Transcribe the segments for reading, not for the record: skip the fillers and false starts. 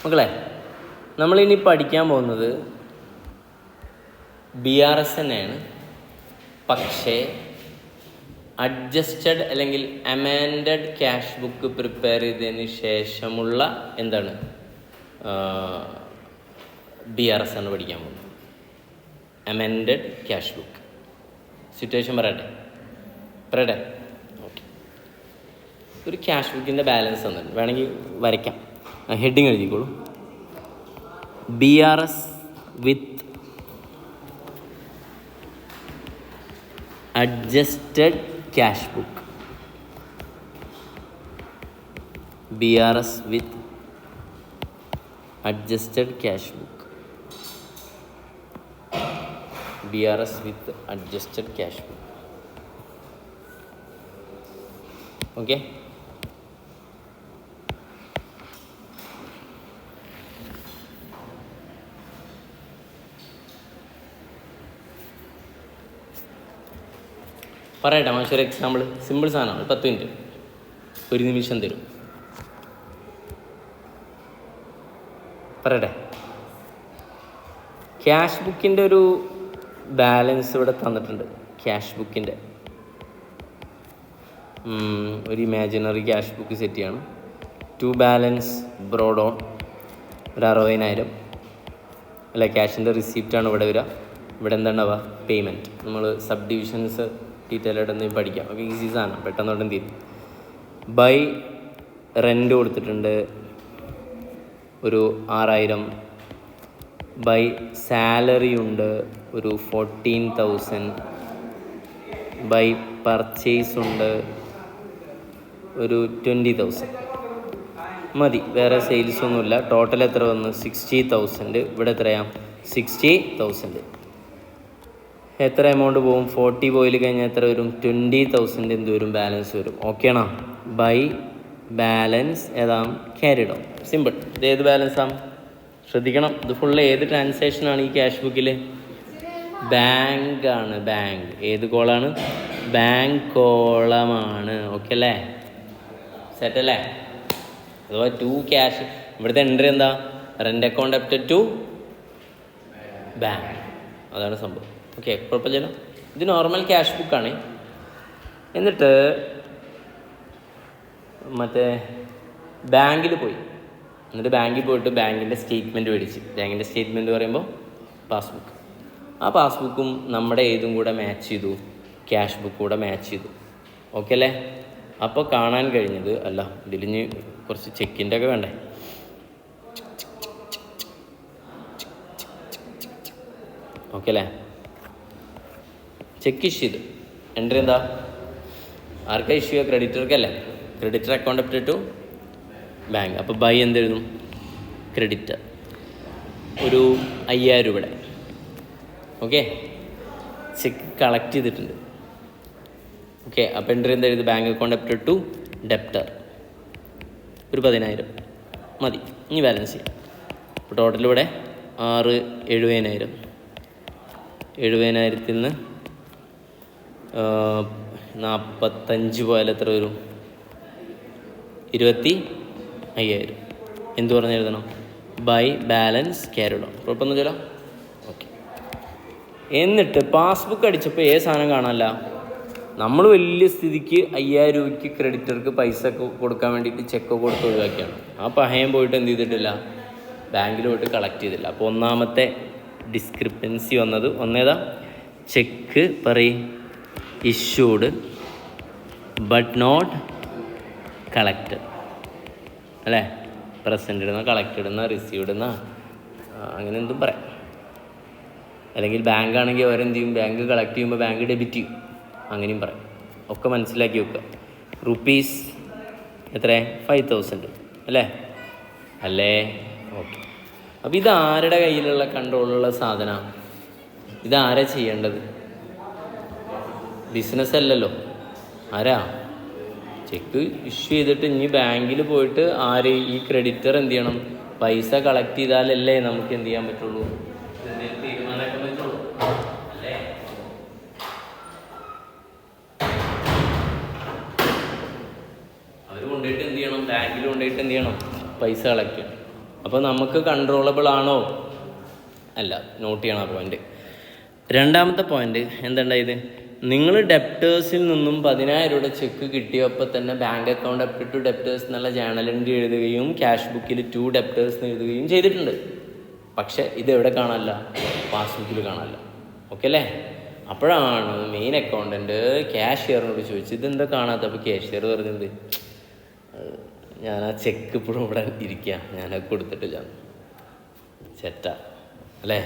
മക്കളെ, നമ്മളിനി പഠിക്കാൻ പോകുന്നത് BRS തന്നെയാണ്. പക്ഷേ അഡ്ജസ്റ്റഡ് അല്ലെങ്കിൽ അമെൻഡഡ് ക്യാഷ് ബുക്ക് പ്രിപ്പയർ ചെയ്തതിന് ശേഷമുള്ള എന്താണ് BRS ആണ് പഠിക്കാൻ പോകുന്നത്. Amended cash book. സിറ്റുവേഷൻ പറയട്ടെ. ഓക്കെ. ഒരു ക്യാഷ് ബുക്കിൻ്റെ ബാലൻസ് തന്നിട്ടുണ്ട്, വേണമെങ്കിൽ വരയ്ക്കാം. ഹെഡിങ് എഴുതിക്കോളൂ. BRS വിത്ത് അഡ്ജസ്റ്റഡ് ക്യാഷ് ബുക്ക്. BRS വിത്ത് അഡ്ജസ്റ്റഡ് ക്യാഷ് ബുക്ക്. BRS വിത്ത് അഡ്ജസ്റ്റഡ് ക്യാഷ് ബുക്ക്. ഓക്കെ. പറയട്ടെ മാഷൊരു എക്സാമ്പിൾ. സിമ്പിൾ സാധനമാണ്, 10 മിനിറ്റ്, 1 നിമിഷം തരും. പറയട്ടെ. ക്യാഷ് ബുക്കിൻ്റെ ഒരു ബാലൻസ് ഇവിടെ തന്നിട്ടുണ്ട്. ക്യാഷ് ബുക്കിൻ്റെ ഒരു ഇമാജിനറി ക്യാഷ് ബുക്ക് സെറ്റ് ചെയ്യണം. ടു ബാലൻസ് ബ്രോഡ് ഓൺ ഒരു 60,000 അല്ല, ക്യാഷിൻ്റെ റിസീപ്റ്റാണ് ഇവിടെ വരിക. ഇവിടെ എന്താണ്ടാവുക? പേയ്മെൻറ്റ്. നമ്മൾ സബ് ഡിവിഷൻസ് ഡീറ്റെയിൽ ആയിട്ട് എന്തെങ്കിലും പഠിക്കാം. ഓക്കെ, ഈസി സാധനം, പെട്ടെന്നോട്ടും തീരും. ബൈ റെൻ്റ് കൊടുത്തിട്ടുണ്ട് ഒരു 6,000. ബൈ സാലറി ഉണ്ട് ഒരു 14,000. ബൈ പർച്ചേസ് ഉണ്ട് ഒരു 20,000. മതി, വേറെ സെയിൽസ് ഒന്നുമില്ല. ടോട്ടൽ എത്ര വന്നു? 60,000. ഇവിടെ എത്രയാണ്? 60,000. എത്ര എമൗണ്ട് പോകും? 40 പോയിൽ കഴിഞ്ഞാൽ എത്ര വരും? 20,000 എന്ത് വരും? ബാലൻസ് വരും. ഓക്കെ ആണോ? ബൈ ബാലൻസ് ഏതാ? Carried on. സിമ്പിൾ. ഇത് ഏത് ബാലൻസാണ്? ശ്രദ്ധിക്കണം, ഇത് ഫുള്ള് ഏത് ട്രാൻസാക്ഷനാണ് ഈ ക്യാഷ് ബുക്കിൽ? ബാങ്ക് ആണ്. ബാങ്ക് ഏത് കോളാണ്? ബാങ്ക് കോളമാണ്. ഓക്കെ അല്ലേ? സെറ്റ് അല്ലേ? അഥവാ ടു ക്യാഷ്. ഇവിടുത്തെ എൻട്രി എന്താ? Rent account debited to bank. അതാണ് സംഭവം. ഓക്കെ, കുഴപ്പമില്ലല്ലോ. ഇത് നോർമൽ ക്യാഷ് ബുക്കാണ്. എന്നിട്ട് മറ്റേ ബാങ്കിൽ പോയി. എന്നിട്ട് ബാങ്കിൽ പോയിട്ട് ബാങ്കിൻ്റെ സ്റ്റേറ്റ്മെൻറ്റ് മേടിച്ച്. ബാങ്കിൻ്റെ സ്റ്റേറ്റ്മെൻറ്റ് പറയുമ്പോൾ പാസ്ബുക്ക്. ആ പാസ്ബുക്കും നമ്മുടെ ഏതും കൂടെ മാച്ച് ചെയ്തു, ക്യാഷ് ബുക്ക് കൂടെ മാച്ച് ചെയ്തു. ഓക്കെ അല്ലേ? അപ്പോൾ കാണാൻ കഴിഞ്ഞത്, അല്ല ഇതിലിഞ്ഞ് കുറച്ച് ചെക്കിൻ്റെ ഒക്കെ വേണ്ടേ? ഓക്കെ അല്ലേ? ചെക്ക് ഇഷ്യൂ ചെയ്ത് എൻട്രി എന്താ? ആർക്കാ ഇഷ്യൂ? ക്രെഡിറ്റർക്കല്ലേ? Creditor account debited to bank. അപ്പോൾ ബൈ എന്തെഴുതും? ക്രെഡിറ്റർ ഒരു 5,000 രൂപയുടെ. ഓക്കെ, ചെക്ക് കളക്ട് ചെയ്തിട്ടുണ്ട്. ഓക്കെ, അപ്പോൾ എൻട്രി എന്തെഴുതും? Bank account debited to debtor ഒരു 10,000. മതി, ഇനി ബാലൻസ് ചെയ്യാം. അപ്പോൾ ടോട്ടൽ ഇവിടെ 70,000. 70,000 നിന്ന് 45 പോയാൽ എത്ര വരും? 25,000. എന്ത് പറഞ്ഞ് എഴുതണം? By balance carried on. കുഴപ്പമൊന്നും ചില. ഓക്കെ. എന്നിട്ട് പാസ്ബുക്ക് അടിച്ചപ്പോൾ ഏത് സാധനം കാണാനല്ല? നമ്മൾ വലിയ സ്ഥിതിക്ക് 5,000 രൂപയ്ക്ക് ക്രെഡിറ്റർക്ക് പൈസ കൊടുക്കാൻ വേണ്ടിയിട്ട് ചെക്ക് കൊടുത്ത് ഒഴിവാക്കിയാണ്. ആ പഹയം പോയിട്ട് എന്ത് ചെയ്തിട്ടില്ല? ബാങ്കിൽ പോയിട്ട് കളക്ട് ചെയ്തില്ല. അപ്പോൾ ഒന്നാമത്തെ ഡിസ്ക്രിപ്പൻസി വന്നത് ഒന്നേതാ? ചെക്ക് പറയും ഇഷ്യൂഡ് ബട്ട് നോട്ട് കളക്റ്റഡ് അല്ലേ? പ്രസൻറ്റ് ഇടുന്ന, കളക്റ്റഡ് എന്ന, റിസീവ്ഡ് എന്ന, അങ്ങനെ എന്തും പറയാം. അല്ലെങ്കിൽ ബാങ്ക് ആണെങ്കിൽ അവരെന്ത് ചെയ്യും? ബാങ്ക് കളക്ട് ചെയ്യുമ്പോൾ ബാങ്ക് ഡെബിറ്റ് ചെയ്യും, അങ്ങനെയും പറയാം. ഒക്കെ മനസ്സിലാക്കി വെക്കുക. റുപ്പീസ് എത്ര? 5,000 അല്ലേ? ഓക്കെ. അപ്പോൾ ഇത് ആരുടെ കയ്യിലുള്ള കൺട്രോളുള്ള സാധനമാണ്? ഇതാരാ ചെയ്യേണ്ടത്? ബിസിനസ് അല്ലല്ലോ. ആരാ? ചെക്ക് ഇഷ്യൂ ചെയ്തിട്ട് ഇനി ബാങ്കിൽ പോയിട്ട് ഈ ക്രെഡിറ്റർ എന്ത് ചെയ്യണം? പൈസ കളക്ട് ചെയ്താലല്ലേ നമുക്ക് എന്ത് ചെയ്യാൻ പറ്റുള്ളൂ? തീരുമാനമാക്കാൻ പറ്റുള്ളൂ അല്ലേ? അവർ കൊണ്ടുപോയിട്ട് എന്ത് ചെയ്യണം? ബാങ്കിൽ കൊണ്ടുപോയിട്ട് എന്ത് ചെയ്യണം? പൈസ കളക്ട് ചെയ്യണം. അപ്പോൾ നമുക്ക് കൺട്രോളബിൾ ആണോ? അല്ല. നോട്ട് ചെയ്യണം ആ പോയിന്റ്. രണ്ടാമത്തെ പോയിന്റ് എന്തുണ്ടായത്, നിങ്ങൾ ഡെപ്റ്റേഴ്സിൽ നിന്നും 10,000 രൂപയുടെ ചെക്ക് കിട്ടിയപ്പോൾ തന്നെ ബാങ്ക് അക്കൗണ്ട് അപ്റ്റ് ടു ഡെപ്റ്റേഴ്സ് എന്നുള്ള ജേണൽ എൻട്രി എഴുതുകയും ക്യാഷ് ബുക്കിൽ 2 ഡെപ്റ്റേഴ്സ് എഴുതുകയും ചെയ്തിട്ടുണ്ട്. പക്ഷേ ഇത് എവിടെ കാണാനില്ല? പാസ്ബുക്കിൽ കാണാനില്ല. ഓക്കെ അല്ലേ? അപ്പോഴാണ് മെയിൻ അക്കൗണ്ടൻറ്റ് ക്യാഷിയറിനോട് ചോദിച്ചത് ഇതെന്താ കാണാത്ത. അപ്പോൾ ക്യാഷിയർ പറഞ്ഞത് ഞാൻ ആ ചെക്ക് ഇപ്പോഴും ഇവിടെ ഇരിക്കുക, ഞാനത് കൊടുത്തിട്ടില്ല. ചെറ്റ അല്ലേ?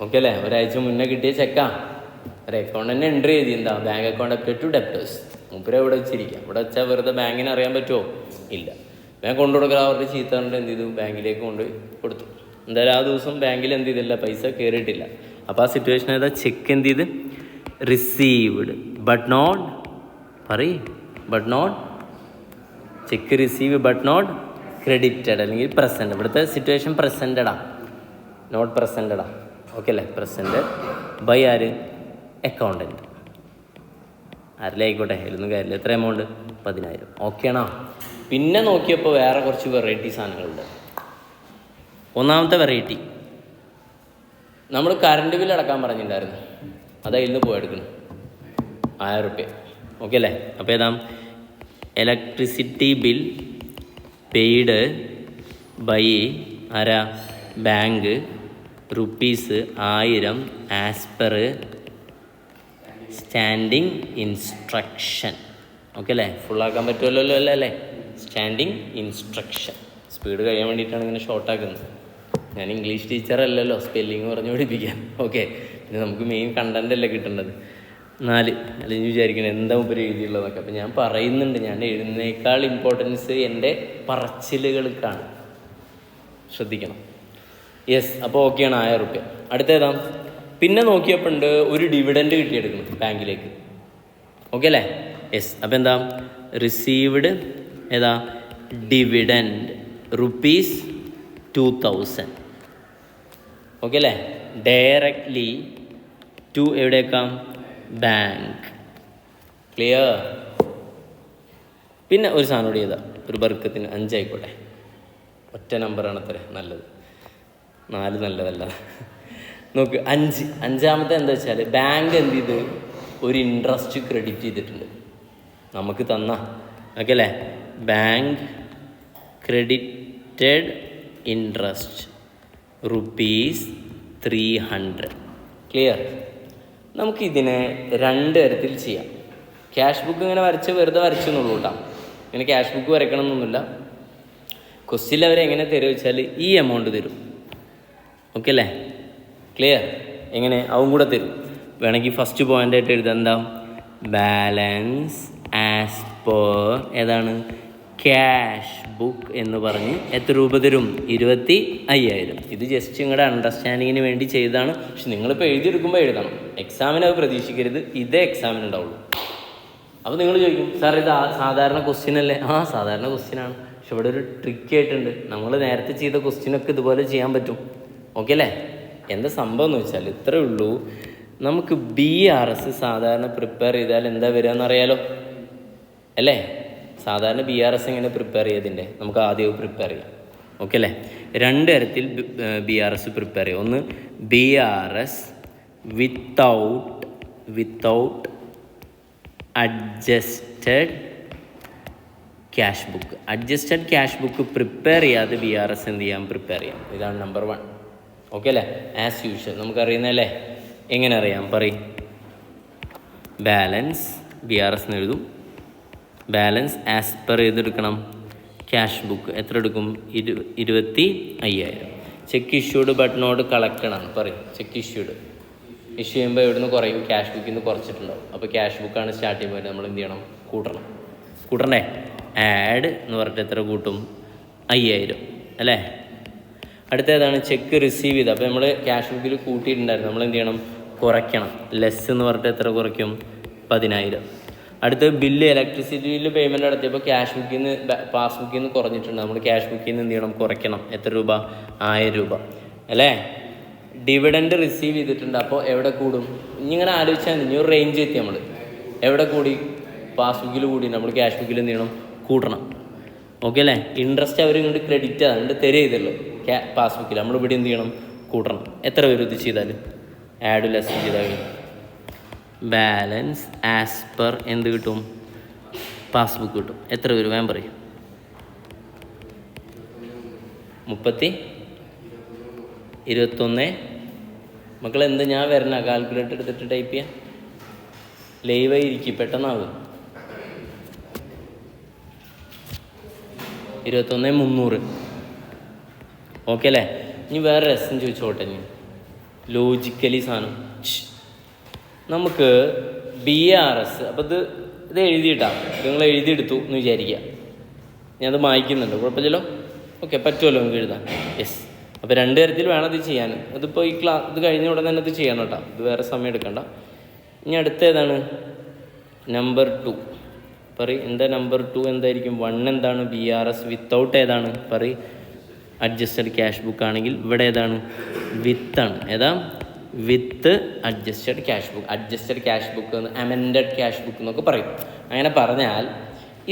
ഓക്കെ അല്ലേ? ഒരാഴ്ച മുന്നേ കിട്ടിയ ചെക്കാ. ഒരു അക്കൗണ്ടൻ്റ് എൻട്രി ചെയ്ത് എന്താ ബാങ്ക് അക്കൗണ്ട് അപ്റ്റ് ടു ഡെപ്റ്റേഴ്സ്. മുപ്പര ഇവിടെ വെച്ചിരിക്കുക. ഇവിടെ വെച്ചാൽ വെറുതെ ബാങ്കിന് അറിയാൻ പറ്റുമോ? ഇല്ല. ബാങ്ക് കൊണ്ടു കൊടുക്കുക. അവരുടെ ചീത്ത കണ്ടിട്ട് എന്ത് ചെയ്തു? ബാങ്കിലേക്ക് കൊണ്ട് കൊടുത്തു. എന്തായാലും ആ ദിവസം ബാങ്കിൽ എന്ത് ചെയ്തില്ല? പൈസ കയറിയിട്ടില്ല. അപ്പോൾ ആ സിറ്റുവേഷൻ ഏതാ? ചെക്ക് എന്ത് ചെയ്ത്? Received but not cheque receive but not credited അല്ലെങ്കിൽ പ്രസൻറ്റ്. ഇവിടുത്തെ സിറ്റുവേഷൻ പ്രസൻറ്റഡാ, നോട്ട് പ്രസൻറ്റഡാ. ഓക്കെ അല്ലേ? പ്രസൻറ്റ് ബൈ ആര്? അക്കൗണ്ടൻറ്റ്. ആരിലെ ആയിക്കോട്ടെ, അതിലൊന്നും കാര്യമില്ല. എത്ര എമൗണ്ട്? 10,000. ഓക്കെ ആണോ? പിന്നെ നോക്കിയപ്പോൾ വേറെ കുറച്ച് വെറൈറ്റി സാധനങ്ങളുണ്ട്. ഒന്നാമത്തെ വെറൈറ്റി, നമ്മൾ കറണ്ട് ബില്ല് അടക്കാൻ പറഞ്ഞിട്ടുണ്ടായിരുന്നു. അത് അതിൽ നിന്ന് പോയെടുക്കണം 1000 രൂപ. ഓക്കെ അല്ലേ? അപ്പോൾ ഏതാ? ഇലക്ട്രിസിറ്റി ബിൽ പെയ്ഡ് ബൈ ആരാ? Bank ₹1000 as per standing instruction. Okay അല്ലേ? ഫുള്ളാക്കാൻ പറ്റുമല്ലോ അല്ലേ? Standing instruction. സ്പീഡ് കഴിയാൻ വേണ്ടിയിട്ടാണ് ഇങ്ങനെ ഷോർട്ടാക്കുന്നത്. ഞാൻ ഇംഗ്ലീഷ് ടീച്ചറല്ലല്ലോ സ്പെല്ലിങ് പറഞ്ഞ് പഠിപ്പിക്കാൻ. ഓക്കെ, പിന്നെ നമുക്ക് മെയിൻ കണ്ടൻ്റ് അല്ലേ കിട്ടേണ്ടത്. 4 അല്ലെങ്കിൽ വിചാരിക്കണം എന്താ മുമ്പ് എഴുതിയുള്ളതൊക്കെ. അപ്പം ഞാൻ പറയുന്നുണ്ട്, ഞാൻ എഴുതുന്നേക്കാൾ ഇമ്പോർട്ടൻസ് എൻ്റെ പറച്ചിലുകൾക്കാണ്. ശ്രദ്ധിക്കണം. യെസ്. അപ്പോൾ ഓക്കെയാണ് 1000 രൂപ. അടുത്തേതാ? പിന്നെ നോക്കിയപ്പോൾ ഉണ്ട് ഒരു ഡിവിഡൻഡ് കിട്ടിയെടുക്കണം ബാങ്കിലേക്ക്. ഓക്കെ അല്ലേ? യെസ്. അപ്പോൾ എന്താ? റിസീവ്ഡ് ഏതാ? ഡിവിഡൻഡ് ₹2000. ഓക്കെ അല്ലേ? ഡയറക്റ്റ്ലി ടു എവിടേക്കാം? ബാങ്ക്. ക്ലിയർ? പിന്നെ ഒരു സാധനം കൂടി ചെയ്താൽ ഒരു ബർക്കത്തിന് 5 ആയിക്കോട്ടെ. ഒറ്റ നമ്പറാണ് അത്ര നല്ലത്. 4 നല്ലതല്ല. നോക്ക് 5. അഞ്ചാമത്തെ എന്താ വെച്ചാൽ ബാങ്ക് എന്ത് ചെയ്ത് ഒരു ഇൻട്രസ്റ്റ് ക്രെഡിറ്റ് ചെയ്തിട്ടുണ്ട് നമുക്ക് തന്ന. ഓക്കെ അല്ലേ? Bank credited interest ₹300. ക്ലിയർ? നമുക്കിതിനെ 2 തരത്തിൽ ചെയ്യാം. ക്യാഷ് ബുക്ക് ഇങ്ങനെ വെറുതെ വരച്ചെന്നുള്ളൂ കേട്ടോ. ഇങ്ങനെ ക്യാഷ് ബുക്ക് വരയ്ക്കണം എന്നൊന്നുമില്ല. ക്വസ്റ്റ്യൻ അവരെങ്ങനെ തരുക വെച്ചാൽ ഈ എമൗണ്ട് തരും. ഓക്കെ അല്ലേ? ക്ലിയർ? എങ്ങനെ? അതും കൂടെ തരും. വേണമെങ്കിൽ ഫസ്റ്റ് പോയിൻ്റായിട്ട് എഴുതാം. എന്താ? ബാലൻസ് ആസ് പെർ ഏതാണ്? ക്യാഷ് ബുക്ക് എന്ന് പറഞ്ഞ് എത്ര രൂപ തരും? 25,000. ഇത് ജസ്റ്റ് നിങ്ങളുടെ അണ്ടർസ്റ്റാൻഡിങ്ങിന് വേണ്ടി ചെയ്തതാണ്. പക്ഷെ നിങ്ങളിപ്പോൾ എഴുതിയെടുക്കുമ്പോൾ എഴുതണം. എക്സാമിന് അത് പ്രതീക്ഷിക്കരുത്. ഇതേ എക്സാമിന് ഉണ്ടാവുള്ളൂ. അപ്പോൾ നിങ്ങൾ ചോദിക്കും, സാർ ഇത് സാധാരണ ക്വസ്റ്റ്യൻ അല്ലേ? സാധാരണ ക്വസ്റ്റ്യനാണ്. പക്ഷെ ഇവിടെ ഒരു ട്രിക്ക് ആയിട്ടുണ്ട്. നമ്മൾ നേരത്തെ ചെയ്ത ക്വസ്റ്റ്യനൊക്കെ ഇതുപോലെ ചെയ്യാൻ പറ്റും. ഓക്കെ അല്ലേ? എന്താ സംഭവം എന്ന് വെച്ചാൽ ഇത്രയേ ഉള്ളൂ. നമുക്ക് BRS സാധാരണ പ്രിപ്പയർ ചെയ്താൽ എന്താ വരിക എന്നറിയാലോ അല്ലേ? സാധാരണ BRS എങ്ങനെ പ്രിപ്പയർ ചെയ്തതിൻ്റെ നമുക്ക് ആദ്യം പ്രിപ്പയർ ചെയ്യാം. ഓക്കെ അല്ലേ? 2 തരത്തിൽ BRS പ്രിപ്പയർ ചെയ്യാം. ഒന്ന് BRS without adjusted cash book. Adjusted cash book prepare ചെയ്യാതെ BRS എന്ത് ചെയ്യാം? പ്രിപ്പയർ ചെയ്യാം. ഇതാണ് നമ്പർ 1. ഓക്കെ അല്ലേ? ആസ് യൂഷ്വൽ നമുക്കറിയുന്നല്ലേ. എങ്ങനെ അറിയാം? പറയും. ബാലൻസ് BRS എന്ന് എഴുതും. ബാലൻസ് ആസ് പെർ ചെയ്തെടുക്കണം ക്യാഷ് ബുക്ക്. എത്ര എടുക്കും? 25,000. Cheque issued but not collected ആണ്. പറയും ചെക്ക് ഇഷ്യൂ ചെയ്യുമ്പോൾ എവിടെ നിന്ന് കുറയും? ക്യാഷ് ബുക്കിൽ നിന്ന് കുറച്ചിട്ടുണ്ടാവും. അപ്പോൾ ക്യാഷ് ബുക്കാണ് സ്റ്റാർട്ട് ചെയ്യുമ്പോൾ നമ്മൾ എന്ത് ചെയ്യണം? കൂട്ടണ്ടേ? ആഡ് എന്ന് പറഞ്ഞിട്ട് എത്ര കൂട്ടും? 5,000 അല്ലേ? അടുത്തേതാണ്? ചെക്ക് റിസീവ് ചെയ്ത്. അപ്പോൾ നമ്മൾ ക്യാഷ് ബുക്കിൽ കൂട്ടിയിട്ടുണ്ടായിരുന്നു. നമ്മൾ എന്ത് ചെയ്യണം? കുറയ്ക്കണം. ലെസ് എന്ന് പറഞ്ഞിട്ട് എത്ര കുറയ്ക്കും? 10,000. അടുത്ത ബില്ല് ഇലക്ട്രിസിറ്റി ബില്ല് പേയ്മെൻറ്റ് നടത്തിയപ്പോൾ ക്യാഷ് ബുക്കിൽ നിന്ന് പാസ്ബുക്കിൽ നിന്ന് കുറഞ്ഞിട്ടുണ്ട്. നമ്മൾ ക്യാഷ് ബുക്കിൽ നിന്ന് എന്ത് ചെയ്യണം? കുറയ്ക്കണം. എത്ര രൂപ? 1000 രൂപ അല്ലേ? ഡിവിഡൻഡ് റിസീവ് ചെയ്തിട്ടുണ്ട്. അപ്പോൾ എവിടെ കൂടും? ഇങ്ങനെ ആലോചിച്ചാൽ ഇനി ഒരു റേഞ്ച് എത്തി. നമ്മൾ എവിടെ കൂടി? പാസ്ബുക്കിൽ കൂടി. നമ്മൾ ക്യാഷ് ബുക്കിൽ എന്ത് ചെയ്യണം? കൂട്ടണം. ഓക്കെ അല്ലേ? ഇൻട്രസ്റ്റ് അവർ ഇങ്ങോട്ട് ക്രെഡിറ്റ് അതുകൊണ്ട് തരുക ചെയ്തല്ലോ. പാസ്ബുക്കിൽ നമ്മൾ ഇവിടെ എന്ത് ചെയ്യണം? കൂട്ടണം. എത്ര വരും ഇത് ചെയ്താൽ? ആഡ് ലെസ് ചെയ്താൽ ബാലൻസ് ആസ് പെർ എന്ത് കിട്ടും? പാസ്ബുക്ക് കിട്ടും. എത്ര വരും? വേഗം പറയും. 21 മക്കൾ എന്ത് ഞാൻ വരണ കാൽക്കുലേറ്റർ എടുത്തിട്ട് ടൈപ്പ് ചെയ്യാം. ലൈവായി ഇരിക്കും, പെട്ടെന്നാകും. 21,300. ഓക്കെ അല്ലേ? ഇനി വേറെ രസം ചോദിച്ചോട്ടെ. ഇനി ലോജിക്കലി സാധനം നമുക്ക് BRS അപ്പോൾ ഇത് എഴുതിയിട്ടാണ് നിങ്ങൾ എഴുതിയെടുത്തു എന്ന് വിചാരിക്കുക. ഞാനത് മായ്ക്കുന്നുണ്ട്, കുഴപ്പമില്ലല്ലോ. ഓക്കെ, പറ്റുമല്ലോ നിങ്ങൾക്ക് എഴുതാൻ. യെസ്. അപ്പോൾ 2 തരത്തിൽ വേണം ഇത് ചെയ്യാൻ. അതിപ്പോൾ ഈ ഇത് കഴിഞ്ഞ ഉടനെ തന്നെ ഇത് ചെയ്യണം കേട്ടോ. ഇത് വേറെ സമയം എടുക്കണ്ട. ഇനി അടുത്ത ഏതാണ്? നമ്പർ 2 പറയും. എന്താ നമ്പർ 2 എന്തായിരിക്കും? 1 എന്താണ്? BRS വിത്തൗട്ട് ഏതാണ്? പറയും. അഡ്ജസ്റ്റഡ് ക്യാഷ് ബുക്ക് ആണെങ്കിൽ ഇവിടെ ഏതാണ്? വിത്താണ്. ഏതാ? With adjusted cash book. Adjusted cash book, amended cash book എന്നൊക്കെ പറയും. അങ്ങനെ പറഞ്ഞാൽ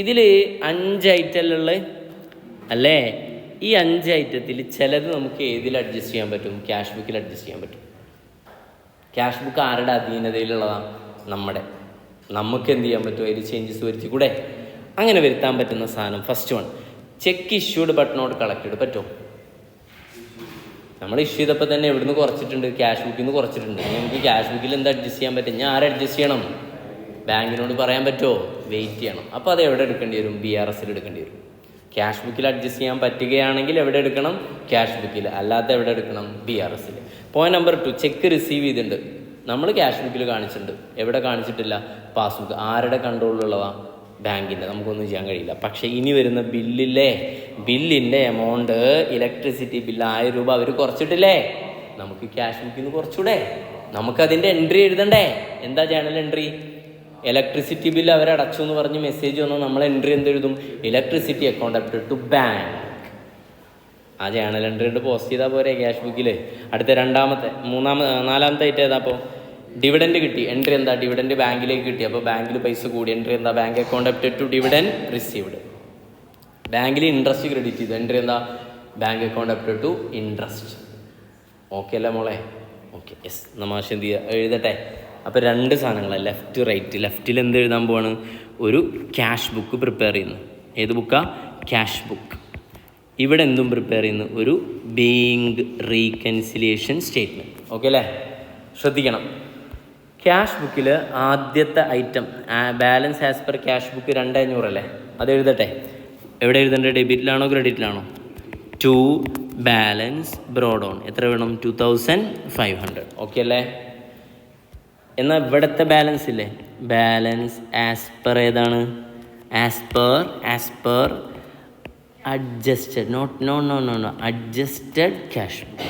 ഇതിൽ 5 ഐറ്റമുള്ള അല്ലേ? ഈ 5 ഐറ്റത്തിൽ ചിലത് നമുക്ക് ഏതിൽ അഡ്ജസ്റ്റ് ചെയ്യാൻ പറ്റും? ക്യാഷ് ബുക്കിൽ അഡ്ജസ്റ്റ് ചെയ്യാൻ പറ്റും. ക്യാഷ് ബുക്ക് ആരുടെ അധീനതയിലുള്ളതാണ്? നമ്മുടെ. നമുക്ക് എന്ത് ചെയ്യാൻ പറ്റും? അതിൽ ചേഞ്ചസ് വരുത്തി കൂടെ. അങ്ങനെ വരുത്താൻ പറ്റുന്ന സാധനം first one, cheque issued but not collected. പറ്റുമോ? നമ്മൾ ഇഷ്യൂ ചെയ്തപ്പോൾ തന്നെ എവിടുന്ന് കുറച്ചിട്ടുണ്ട്? ക്യാഷ് ബുക്കിൽ നിന്ന് കുറച്ചിട്ടുണ്ട്. നമുക്ക് ക്യാഷ് ബുക്കിൽ എന്താ അഡ്ജസ്റ്റ് ചെയ്യാൻ പറ്റും? ഞാൻ ആരെ അഡ്ജസ്റ്റ് ചെയ്യണം? ബാങ്കിനോട് പറയാൻ പറ്റുമോ? വെയിറ്റ് ചെയ്യണം. അപ്പോൾ അത് എവിടെ എടുക്കേണ്ടി വരും? BRS എടുക്കേണ്ടി വരും. ക്യാഷ് ബുക്കിൽ അഡ്ജസ്റ്റ് ചെയ്യാൻ പറ്റുകയാണെങ്കിൽ എവിടെ എടുക്കണം? ക്യാഷ് ബുക്കിൽ. അല്ലാത്ത എവിടെ എടുക്കണം? BRS. Point number 2, check receive ചെയ്തിട്ടുണ്ട്. നമ്മൾ ക്യാഷ് ബുക്കിൽ കാണിച്ചിട്ടുണ്ട്, എവിടെ കാണിച്ചിട്ടില്ല? പാസ്ബുക്ക്. ആരുടെ കൺട്രോളിലുള്ളതാ? ബാങ്കിൻ്റെ. നമുക്കൊന്നും ചെയ്യാൻ കഴിയില്ല. പക്ഷേ ഇനി വരുന്ന ബില്ലിൻ്റെ എമൗണ്ട്, ഇലക്ട്രിസിറ്റി ബില്ല് 1000 രൂപ അവർ കുറച്ചിട്ടില്ലേ? നമുക്ക് ക്യാഷ് ബുക്കിൽ നിന്ന് കുറച്ചുകൂടെ? നമുക്കതിൻ്റെ എൻട്രി എഴുതണ്ടേ? എന്താ ജേണൽ എൻട്രി? ഇലക്ട്രിസിറ്റി ബില്ല് അവരടച്ചു എന്ന് പറഞ്ഞ് മെസ്സേജ് വന്നാൽ നമ്മൾ എൻട്രി എന്തെഴുതും? Electricity account update to bank. ആ ജേണൽ എൻട്രി ഉണ്ട് പോസ്റ്റ് ചെയ്താൽ പോരെ ക്യാഷ് ബുക്കിൽ. അടുത്ത 4-ാമത്തെ ഐറ്റം ഏതാ? അപ്പോൾ ഡിവിഡൻഡ് കിട്ടി. എൻട്രി എന്താ? ഡിവിഡൻഡ് ബാങ്കിലേക്ക് കിട്ടി. അപ്പോൾ ബാങ്കിൽ പൈസ കൂടി. എൻട്രി എന്താ? Bank account update to dividend received. ബാങ്കിൽ ഇൻട്രസ്റ്റ് ക്രെഡിറ്റ് ചെയ്തു. എൻട്രി എന്താ? Bank account update to interest. Okay അല്ലേ മോളെ? Okay, yes. നമാശ എന്ത് ചെയ്യുക? എഴുതട്ടെ. അപ്പോൾ 2 സാധനങ്ങളാണ്, ലെഫ്റ്റ് റൈറ്റ്. ലെഫ്റ്റിൽ എന്ത് എഴുതാൻ പോവാണ്? ഒരു ക്യാഷ് ബുക്ക് പ്രിപ്പയർ ചെയ്യുന്നു. ഏത് ബുക്കാ? Cash book. ഇവിടെ എന്തും പ്രിപ്പയർ ചെയ്യുന്നു? ഒരു ബേയിങ് റീകൺസിലിയേഷൻ സ്റ്റേറ്റ്മെൻറ്റ്. ഓക്കെ അല്ലേ? ശ്രദ്ധിക്കണം. ക്യാഷ് ബുക്കിൽ ആദ്യത്തെ item balance as per cash book 2,500 അല്ലേ? അത് എഴുതട്ടെ. എവിടെ എഴുതേണ്ടത്? ഡെബിറ്റിലാണോ ക്രെഡിറ്റിലാണോ? To balance brought on. എത്ര വേണം? 2,500. ഓക്കെ അല്ലേ? എന്നാൽ ഇവിടുത്തെ ബാലൻസ് ഇല്ലേ? ബാലൻസ് ആസ് പെർ ഏതാണ്? As per adjusted. No adjusted cash book.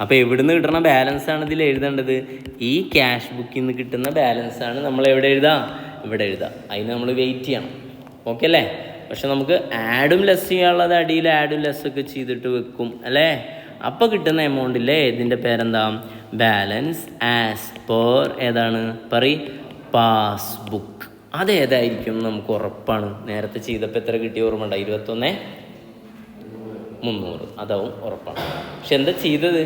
അപ്പോൾ എവിടുന്ന് കിട്ടുന്ന ബാലൻസ് ആണ് ഇതിൽ എഴുതേണ്ടത്? ഈ ക്യാഷ് ബുക്കിൽ നിന്ന് കിട്ടുന്ന ബാലൻസ് ആണ് നമ്മൾ എവിടെ എഴുതാം? ഇവിടെ എഴുതാം. അതിന് നമ്മൾ വെയിറ്റ് ചെയ്യണം. ഓക്കെ അല്ലേ? പക്ഷെ നമുക്ക് ആഡും ലെസ് ചെയ്യാനുള്ളത് അടിയിൽ ആഡും ലെസ് ഒക്കെ ചെയ്തിട്ട് വെക്കും അല്ലേ? അപ്പോൾ കിട്ടുന്ന എമൗണ്ടില്ലേ ഇതിൻ്റെ പേരെന്താ? ബാലൻസ് ആസ് പെർ ഏതാണ്? പാസ്ബുക്ക്. അതേതായിരിക്കും നമുക്ക് ഉറപ്പാണ്. നേരത്തെ ചെയ്തപ്പോൾ എത്ര കിട്ടിയ ഓർമ്മ ഉണ്ടോ? 21,300. അതാവും ഉറപ്പാണ്. പക്ഷെ എന്താ ചെയ്തത്?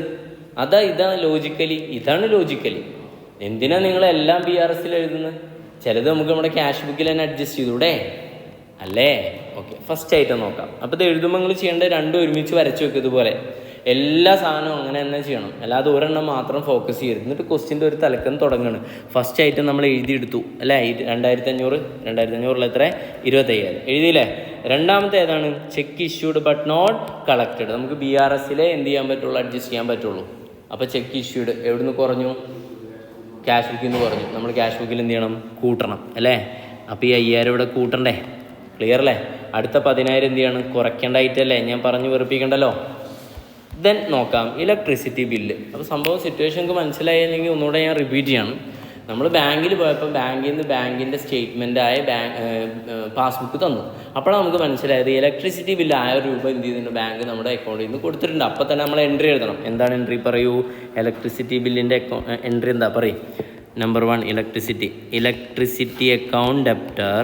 ഇതാണ് ലോജിക്കലി. എന്തിനാ നിങ്ങളെല്ലാം BRS എഴുതുന്നത്? ചിലത് നമുക്ക് നമ്മുടെ ക്യാഷ് ബുക്കിൽ തന്നെ അഡ്ജസ്റ്റ് ചെയ്തൂടെ അല്ലേ? ഓക്കെ, ഫസ്റ്റ് ഐറ്റം നോക്കാം. അപ്പോൾ ഇത് എഴുതുമ്പോൾ നിങ്ങൾ ചെയ്യേണ്ടത് 2 ഒരുമിച്ച് വരച്ച് വെക്കുക. ഇതുപോലെ എല്ലാ സാധനവും അങ്ങനെ തന്നെ ചെയ്യണം. അല്ലാതെ ഒരെണ്ണം മാത്രം ഫോക്കസ് ചെയ്യരുത്. എന്നിട്ട് ക്വസ്റ്റ്യൻ്റെ ഒരു തലക്കം തുടങ്ങണം. ഫസ്റ്റ് ഐറ്റം നമ്മൾ എഴുതിയെടുത്തു അല്ലേ? 2,500 എത്ര? 25,000 എഴുതിയില്ലേ? രണ്ടാമത്തെ ഏതാണ്? Cheque issued but not collected. നമുക്ക് BRS എന്ത് ചെയ്യാൻ പറ്റുള്ളൂ? അഡ്ജസ്റ്റ് ചെയ്യാൻ പറ്റുള്ളൂ. അപ്പോൾ ചെക്ക് ഇഷ്യൂഡ് എവിടുന്ന് കുറഞ്ഞു? ക്യാഷ് ബുക്കിൽ നിന്ന് കുറഞ്ഞു. നമ്മൾ ക്യാഷ് ബുക്കിൽ എന്ത് ചെയ്യണം? കൂട്ടണം അല്ലേ? അപ്പോൾ ഈ 5,000 ഇവിടെ കൂട്ടണ്ടേ? ക്ലിയർ അല്ലേ? അടുത്ത 10,000 എന്ത് ചെയ്യണം? കുറയ്ക്കേണ്ടായിട്ടല്ലേ? ഞാൻ പറഞ്ഞു വെറുപ്പിക്കണ്ടല്ലോ. ദെൻ നോക്കാം ഇലക്ട്രിസിറ്റി ബില്ല്. അപ്പോൾ സംഭവം സിറ്റുവേഷൻക്ക് മനസ്സിലായില്ലെങ്കിൽ ഒന്നുകൂടെ ഞാൻ റിപ്പീറ്റ് ചെയ്യണം. നമ്മൾ ബാങ്കിൽ പോയപ്പോൾ ബാങ്കിൽ നിന്ന് ബാങ്കിൻ്റെ സ്റ്റേറ്റ്മെൻറ്റായ പാസ്ബുക്ക് തന്നു. അപ്പോഴാണ് നമുക്ക് മനസ്സിലായത് ഇലക്ട്രിസിറ്റി ബില്ല് 1000 രൂപ എന്ത് ചെയ്തിട്ടുണ്ട്? ബാങ്ക് നമ്മുടെ അക്കൗണ്ടിൽ നിന്ന് കൊടുത്തിട്ടുണ്ട്. അപ്പോൾ തന്നെ നമ്മൾ എൻട്രി എഴുതണം. എന്താണ് എൻട്രി? പറയൂ. ഇലക്ട്രിസിറ്റി ബില്ലിൻ്റെ എൻട്രി എന്താ? Number 1 electricity account debtor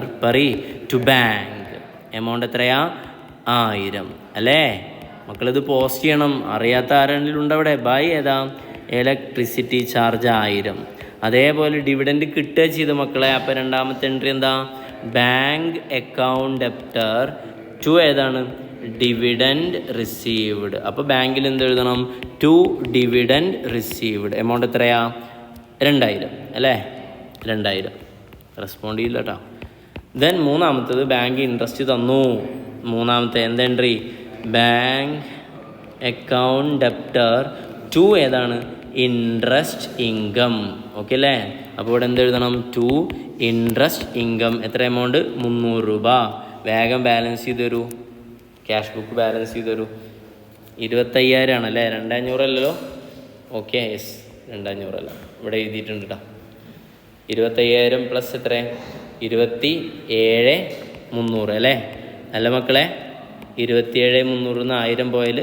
to bank. Amount എത്രയാ? 1000 അല്ലേ? മക്കളിത് പോസ്റ്റ് ചെയ്യണം. അറിയാത്ത ആരെങ്കിലും ഉണ്ടോ അവിടെ? ബൈ ഏതാ? Electricity charge 1000. അതേപോലെ ഡിവിഡൻഡ് കിട്ടുക ചെയ്ത് മക്കളെ. അപ്പോൾ രണ്ടാമത്തെ എൻട്രി എന്താ? ബാങ്ക് അക്കൗണ്ട് ഡെപ്റ്റർ ടു ഏതാണ്? Dividend received. അപ്പോൾ ബാങ്കിൽ എന്ത് എഴുതണം? To dividend received. എമൗണ്ട് എത്രയാ? 2000 അല്ലേ? 2000. റെസ്പോണ്ട് ചെയ്യില്ല കേട്ടോ. ദെൻ മൂന്നാമത്തത് ബാങ്ക് ഇൻട്രസ്റ്റ് തന്നു. മൂന്നാമത്തെ എന്ത് entry? Bank account debtor to ഏതാണ്? Interest income. ഓക്കെ അല്ലേ? അപ്പോൾ ഇവിടെ എന്ത് എഴുതണം? To interest income. എത്ര എമൗണ്ട്? 300 രൂപ. വേഗം ബാലൻസ് ചെയ്ത് തരൂ. ക്യാഷ് ബുക്ക് ബാലൻസ് ചെയ്ത് തരൂ. 25,000 ആണല്ലേ? 2,500 അല്ലല്ലോ? ഓക്കെ, യെസ്, 2,500 അല്ല, ഇവിടെ എഴുതിയിട്ടുണ്ട് കേട്ടോ. 25,000 പ്ലസ് എത്ര? 27,300 അല്ലേ? അല്ല മക്കളെ, 27,300 1000 പോയാൽ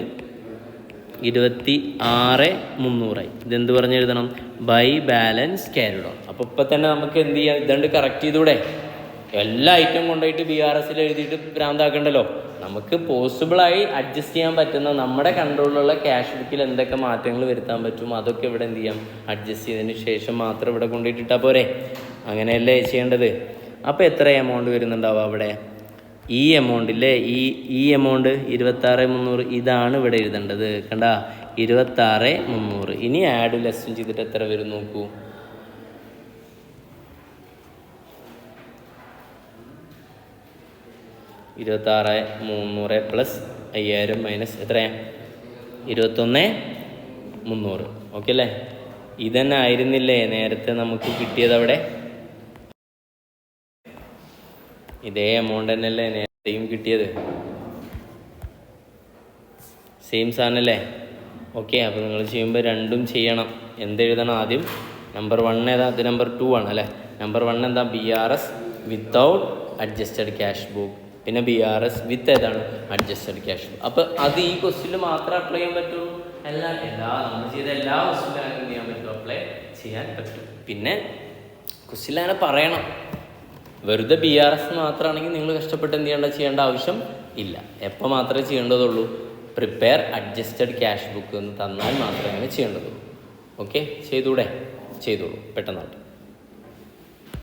26,300. ഇതെന്ത് പറഞ്ഞ് എഴുതണം? By balance carried on. അപ്പോൾ ഇപ്പം തന്നെ നമുക്ക് എന്ത് ചെയ്യാം? ഇതുകൊണ്ട് കറക്റ്റ് ചെയ്തൂടെ? എല്ലാ ഐറ്റം കൊണ്ടുപോയിട്ട് BRS എഴുതിയിട്ട് ഭ്രാന്താക്കണ്ടല്ലോ. നമുക്ക് പോസിബിളായി അഡ്ജസ്റ്റ് ചെയ്യാൻ പറ്റുന്ന നമ്മുടെ കൺട്രോളിലുള്ള ക്യാഷ് ബുക്കിൽ എന്തൊക്കെ മാറ്റങ്ങൾ വരുത്താൻ പറ്റും അതൊക്കെ ഇവിടെ എന്ത് ചെയ്യാം? അഡ്ജസ്റ്റ് ചെയ്തതിന് ശേഷം മാത്രം ഇവിടെ കൊണ്ടുപോയിട്ടിട്ടാൽ പോരെ? അങ്ങനെയല്ലേ ചെയ്യേണ്ടത്? അപ്പോൾ എത്ര എമൗണ്ട് വരുന്നുണ്ടാവുക അവിടെ? ഈ എമൗണ്ടില്ലേ, ഈ എമൗണ്ട് 26,300 ഇതാണ് ഇവിടെ എഴുതേണ്ടത്. കണ്ട, 26,300. ഇനി ആഡ് ലെസ്സും ചെയ്തിട്ട് എത്ര വരും നോക്കൂ. 26,300 പ്ലസ് 5,000 മൈനസ് എത്രയാ? 21,300. ഓക്കെ അല്ലേ? ഇതന്നെ ആയിരുന്നില്ലേ നേരത്തെ നമുക്ക് കിട്ടിയത് അവിടെ? ഇതേ എമൗണ്ട് തന്നെയല്ലേ നേരത്തെയും കിട്ടിയത്? സെയിം സാധനമല്ലേ? ഓക്കെ, അപ്പോൾ നിങ്ങൾ ചെയ്യുമ്പോൾ രണ്ടും ചെയ്യണം. എന്തെഴുതണം ആദ്യം? നമ്പർ 1 ഏതാ? അത് നമ്പർ 2 ആണ് അല്ലേ? നമ്പർ 1 എന്താ? BRS without adjusted cash book. പിന്നെ BRS വിത്ത് ഏതാണ്? Adjusted cash book. അപ്പോൾ അത് ഈ ക്വസ്റ്റ്യനിൽ മാത്രമേ അപ്ലൈ ചെയ്യാൻ പറ്റൂ? അല്ല, നമ്മൾ ചെയ്ത എല്ലാ ക്വസ്റ്റ്യനിലും എന്ത് ചെയ്യാൻ പറ്റും? അപ്ലൈ ചെയ്യാൻ പറ്റും. പിന്നെ ക്വസ്റ്റ്യനിൽ അങ്ങനെ പറയണം. വെറുതെ BRS മാത്രമാണെങ്കിൽ നിങ്ങൾ കഷ്ടപ്പെട്ട് ചെയ്യേണ്ട ആവശ്യം ഇല്ല. എപ്പോൾ മാത്രമേ ചെയ്യേണ്ടതുള്ളൂ? പ്രിപ്പയർ അഡ്ജസ്റ്റഡ് ക്യാഷ് ബുക്ക് എന്ന് തന്നാൽ മാത്രമേ അങ്ങനെ ചെയ്യേണ്ടതുള്ളൂ. ഓക്കെ, ചെയ്തോളൂ, പെട്ടെന്നായിട്ട്.